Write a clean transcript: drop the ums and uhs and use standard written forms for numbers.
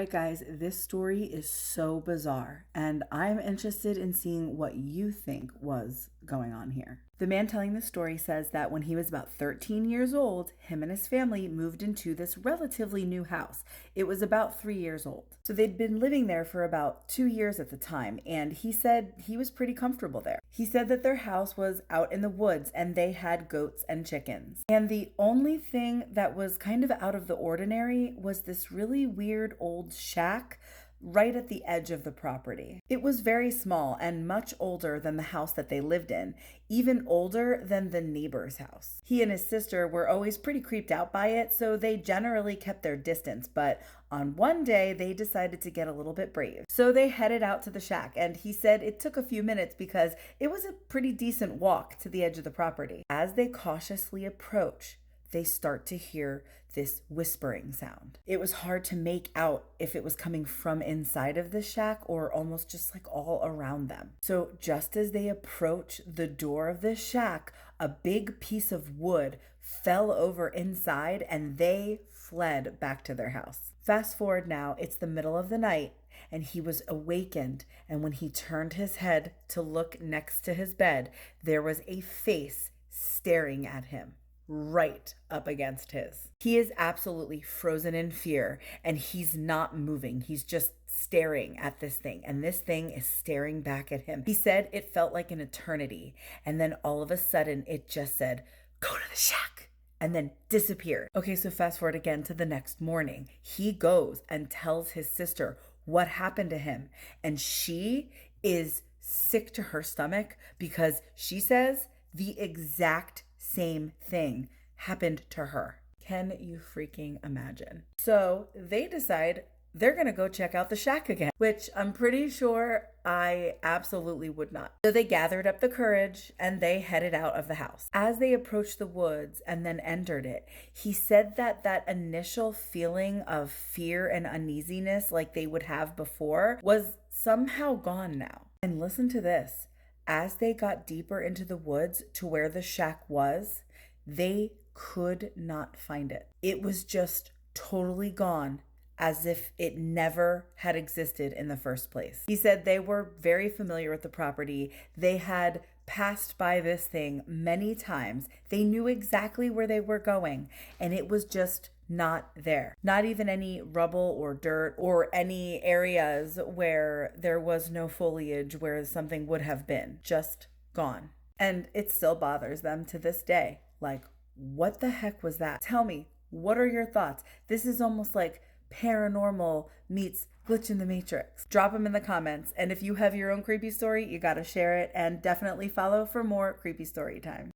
right, guys, this story is so bizarre, and I'm interested in seeing what you think was going on here. The man telling the story says that when he was about 13 years old, him and his family moved into this relatively new house. It was about 3 years old. So they'd been living there for about 2 years at the time, and he said he was pretty comfortable there. He said that their house was out in the woods and they had goats and chickens. And the only thing that was kind of out of the ordinary was this really weird old shack right at the edge of the property. It was very small and much older than the house that they lived in, even older than the neighbor's house. He and his sister were always pretty creeped out by it, so they generally kept their distance, but on one day they decided to get a little bit brave. So they headed out to the shack, and he said it took a few minutes because it was a pretty decent walk to the edge of the property. As they cautiously approach, they start to hear this whispering sound. It was hard to make out if it was coming from inside of the shack or almost just like all around them. So just as they approach the door of the shack, a big piece of wood fell over inside and they fled back to their house. Fast forward now, it's the middle of the night and he was awakened, and when he turned his head to look next to his bed, there was a face staring at him right up against his. He is absolutely frozen in fear and he's not moving. He's just staring at this thing, and this thing is staring back at him. He said it felt like an eternity, and then all of a sudden it just said, "Go to the shack," and then disappeared. Okay, so fast forward again to the next morning. He goes and tells his sister what happened to him, and she is sick to her stomach because she says the exact same thing happened to her. Can you freaking imagine? So they decide they're going to go check out the shack again, which I'm pretty sure I absolutely would not. So they gathered up the courage and they headed out of the house. As they approached the woods and then entered it, he said that that initial feeling of fear and uneasiness like they would have before was somehow gone now. And listen to this. As they got deeper into the woods to where the shack was, they could not find it. It was just totally gone, as if it never had existed in the first place. He said they were very familiar with the property. They had passed by this thing many times. They knew exactly where they were going, and it was just not there. Not even any rubble or dirt or any areas where there was no foliage where something would have been. Just gone. And it still bothers them to this day. Like, what the heck was that? Tell me, what are your thoughts? This is almost like paranormal meets Glitch in the Matrix. Drop them in the comments. And if you have your own creepy story, you gotta share it, and definitely follow for more creepy story time.